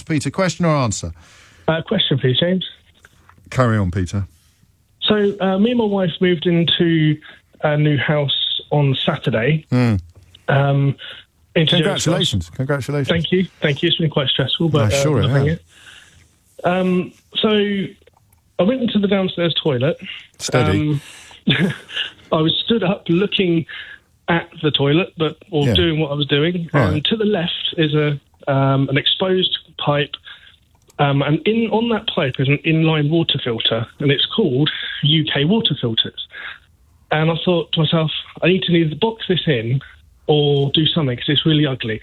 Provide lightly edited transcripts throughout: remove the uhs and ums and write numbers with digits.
Peter, question or answer? Question, please, James. Carry on, Peter. So, me and my wife moved into a new house on Saturday. Congratulations. Congratulations. Thank you. It's been quite stressful, but sure it has. So, I went into the downstairs toilet. Steady. I was stood up looking at the toilet, doing what I was doing. Right. And to the left is an exposed pipe. And on that pipe is an inline water filter, and it's called UK water filters. And I thought to myself, I need to either box this in or do something because it's really ugly.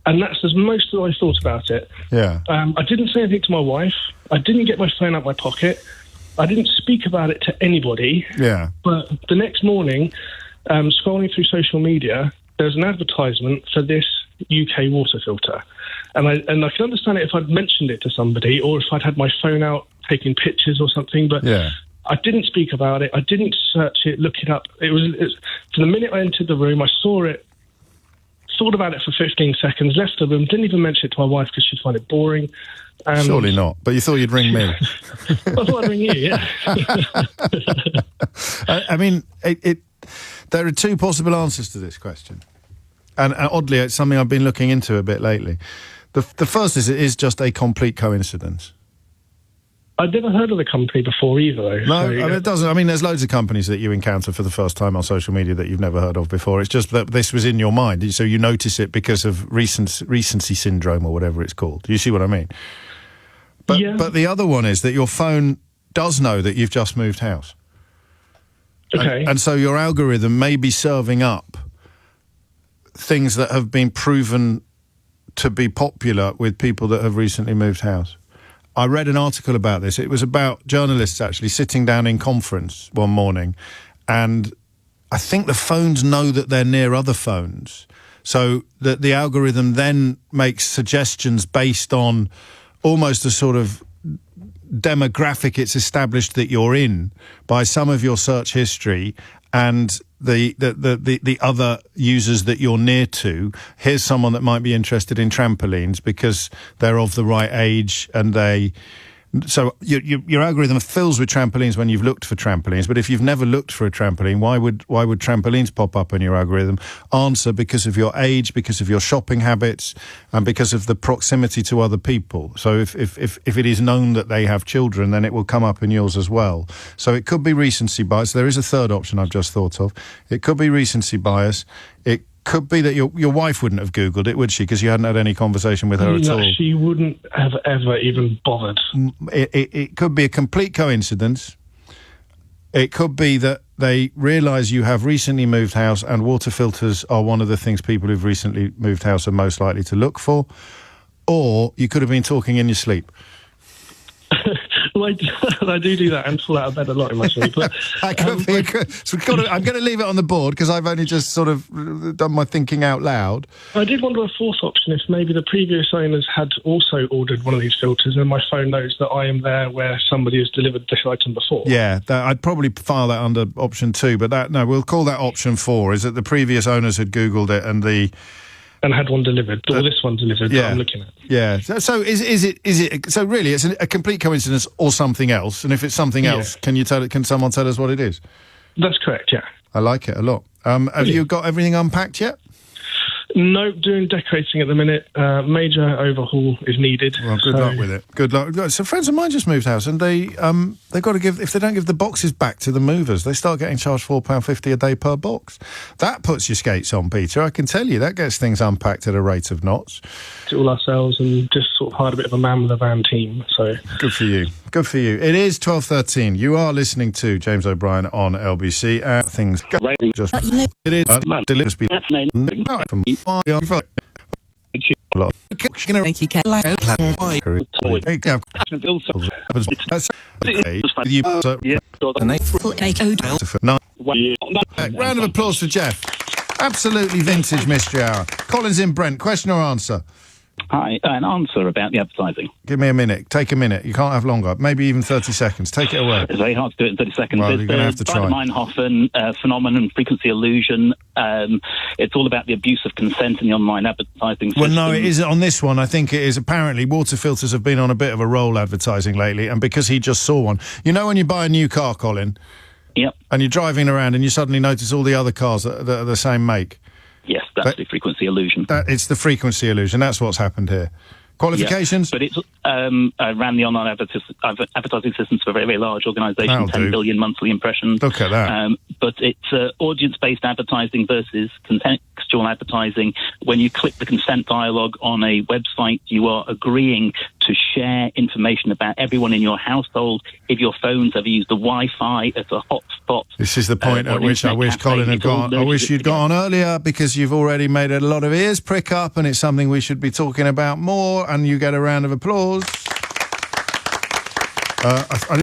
And that's as most as I thought about it. Yeah. I didn't say anything to my wife. I didn't get my phone out my pocket. I didn't speak about it to anybody. Yeah. But the next morning, scrolling through social media, there's an advertisement for this UK water filter. And I can understand it if I'd mentioned it to somebody or if I'd had my phone out taking pictures or something, but I didn't speak about it. I didn't search it, look it up. It was from the minute I entered the room, I saw it, thought about it for 15 seconds, left the room, didn't even mention it to my wife because she'd find it boring. Surely not, but you thought you'd ring me. I thought I'd ring you, yeah. I mean, there are two possible answers to this question. And oddly, it's something I've been looking into a bit lately. The first is it is just a complete coincidence. I'd never heard of the company before either, though. No, so, I mean, it doesn't. I mean, there's loads of companies that you encounter for the first time on social media that you've never heard of before. It's just that this was in your mind, so you notice it because of recency syndrome or whatever it's called. Do you see what I mean? But the other one is that your phone does know that you've just moved house. Okay. And so your algorithm may be serving up things that have been proven to be popular with people that have recently moved house. I read an article about this. It was about journalists actually sitting down in conference one morning, and I think the phones know that they're near other phones, so that the algorithm then makes suggestions based on almost a sort of demographic it's established that you're in by some of your search history and the other users that you're near to. Here's someone that might be interested in trampolines because they're of the right age and so your algorithm fills with trampolines when you've looked for trampolines, but if you've never looked for a trampoline, why would trampolines pop up in your algorithm? Answer: because of your age, because of your shopping habits, and because of the proximity to other people. So if it is known that they have children, then it will come up in yours as well. So it could be recency bias. There is a third option I've just thought of. It could be recency bias. It could be that your wife wouldn't have Googled it, would she? Because you hadn't had any conversation with her at all. No, she wouldn't have ever even bothered. It could be a complete coincidence. It could be that they realise you have recently moved house and water filters are one of the things people who've recently moved house are most likely to look for. Or you could have been talking in your sleep. Well, I do that and fall out of bed a lot in my sleep. But, I'm going to leave it on the board because I've only just sort of done my thinking out loud. I did wonder a fourth option if maybe the previous owners had also ordered one of these filters and my phone knows that I am there where somebody has delivered this item before. Yeah, I'd probably file that under option 2, but we'll call that option 4, is that the previous owners had Googled it and had one delivered, or this one delivered that I'm looking at. Yeah. So is it? So really, it's a complete coincidence or something else? And if it's something else, can someone tell us what it is? That's correct. Yeah. I like it a lot. Have you got everything unpacked yet? No, doing decorating at the minute. Major overhaul is needed. Well, good luck with it. Good luck. So friends of mine just moved house, and they've got to if they don't give the boxes back to the movers, they start getting charged £4.50 a day per box. That puts your skates on, Peter. I can tell you that gets things unpacked at a rate of knots. It's all ourselves, and just sort of hired a bit of a man with a van team. So good for you. Good for you. It is 12:13. You are listening to James O'Brien on LBC. Things just it is round of applause for Jeff. Absolutely vintage mystery hour. Collins in Brent. Question or answer? Hi, an answer about the advertising. Give me a minute. Take a minute. You can't have longer. Maybe even 30 seconds. Take it away. It's very hard to do it in 30 seconds. Well, it's you're going to have to try. Meinhofen phenomenon, frequency illusion. It's all about the abuse of consent in the online advertising system. Well, no, it isn't on this one. I think it is. Apparently, water filters have been on a bit of a roll advertising lately, and because he just saw one. You know when you buy a new car, Colin? Yep. And you're driving around and you suddenly notice all the other cars that are the same make? Yes, that's the frequency illusion. It's the frequency illusion. That's what's happened here. Qualifications? Yeah, but it's ran the online advertising systems for a very, very large organisation, 10 billion monthly impressions. Look at that. But it's audience-based advertising versus contextual advertising. When you click the consent dialogue on a website, you are agreeing to share information about everyone in your household. If your phones ever use the Wi-Fi as a hotspot. This is the point at which I wish Colin had gone. I wish you'd got on earlier, because you've already made a lot of ears prick up, and it's something we should be talking about more, and you get a round of applause.